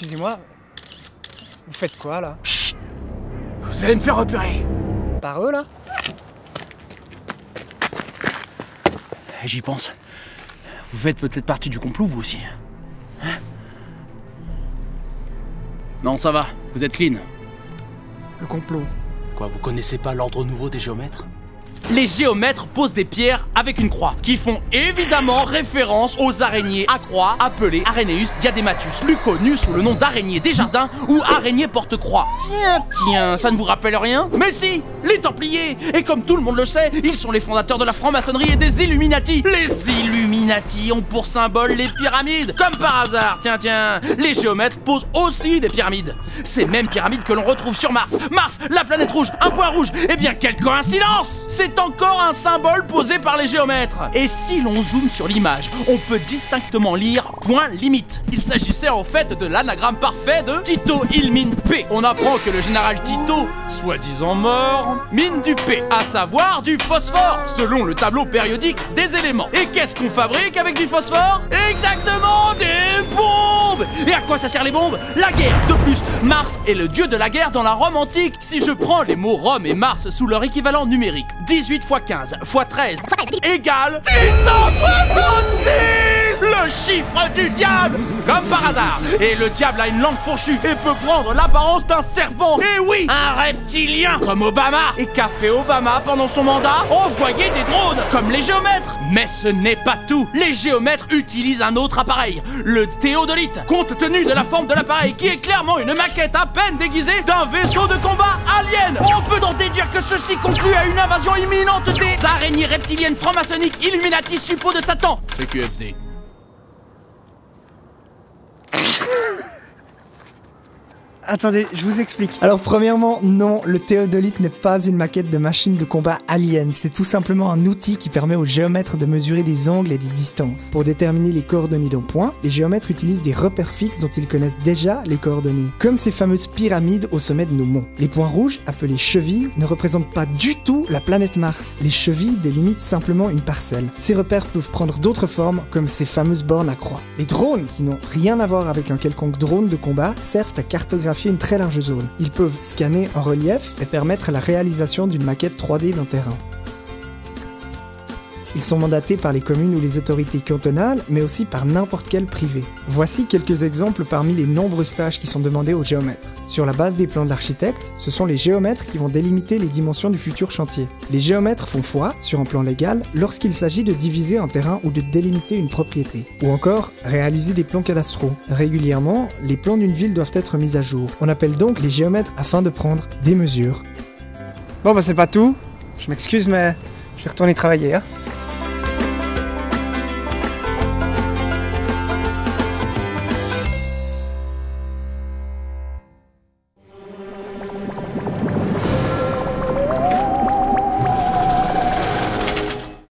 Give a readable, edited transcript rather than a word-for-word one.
Excusez-moi, vous faites quoi là? Chut! Vous allez me faire repérer. Par eux là? J'y pense. Vous faites peut-être partie du complot, vous aussi. Hein? Non, ça va, vous êtes clean. Le complot. Quoi, vous connaissez pas l'ordre nouveau des géomètres? Les géomètres posent des pierres avec une croix, qui font évidemment référence aux araignées à croix appelées Areneus diadematus, plus connues sous le nom d'araignée des jardins ou araignée porte-croix. Tiens, ça ne vous rappelle rien? Mais si, les Templiers! Et comme tout le monde le sait, ils sont les fondateurs de la franc-maçonnerie et des Illuminati. Les Illuminati ont pour symbole les pyramides. Comme par hasard, tiens, les géomètres posent aussi des pyramides. Ces mêmes pyramides que l'on retrouve sur Mars. Mars, la planète rouge, un point rouge. Eh bien, quelle coïncidence! C'est encore un symbole posé par les géomètres. Et si l'on zoome sur l'image, on peut distinctement lire point limite. Il s'agissait en fait de l'anagramme parfait de Tito il mine P. On apprend que le général Tito, soi-disant mort, mine du P, à savoir du phosphore, selon le tableau périodique des éléments. Et qu'est-ce qu'on fabrique avec du phosphore? Exactement, des bombes! Et à quoi ça sert les bombes? La guerre. De plus, Mars est le dieu de la guerre dans la Rome antique. Si je prends les mots Rome et Mars sous leur équivalent numérique, 18 x 15 x 13 égale 1066! Le chiffre du diable! Comme par hasard. Et le diable a une langue fourchue et peut prendre l'apparence d'un serpent. Et oui, un reptilien comme Obama. Et qu'a fait Obama pendant son mandat? Envoyer des drones comme les géomètres. Mais ce n'est pas tout. Les géomètres utilisent un autre appareil, le théodolite, compte tenu de la forme de l'appareil qui est clairement une maquette à peine déguisée d'un vaisseau de combat alien. On peut donc déduire que ceci conclut à une invasion imminente des araignées reptiliennes franc-maçonniques Illuminati suppos de Satan. CQFD. Attendez, je vous explique. Alors premièrement, non, le théodolite n'est pas une maquette de machine de combat alien, c'est tout simplement un outil qui permet aux géomètres de mesurer des angles et des distances. Pour déterminer les coordonnées d'un point, les géomètres utilisent des repères fixes dont ils connaissent déjà les coordonnées, comme ces fameuses pyramides au sommet de nos monts. Les points rouges, appelés chevilles, ne représentent pas du tout la planète Mars. Les chevilles délimitent simplement une parcelle. Ces repères peuvent prendre d'autres formes, comme ces fameuses bornes à croix. Les drones, qui n'ont rien à voir avec un quelconque drone de combat, servent à cartographier une très large zone. Ils peuvent scanner en relief et permettre la réalisation d'une maquette 3D d'un terrain. Ils sont mandatés par les communes ou les autorités cantonales, mais aussi par n'importe quel privé. Voici quelques exemples parmi les nombreuses tâches qui sont demandées aux géomètres. Sur la base des plans de l'architecte, ce sont les géomètres qui vont délimiter les dimensions du futur chantier. Les géomètres font foi, sur un plan légal, lorsqu'il s'agit de diviser un terrain ou de délimiter une propriété. Ou encore, réaliser des plans cadastraux. Régulièrement, les plans d'une ville doivent être mis à jour. On appelle donc les géomètres afin de prendre des mesures. Bon bah c'est pas tout. Je m'excuse mais je vais retourner travailler hein.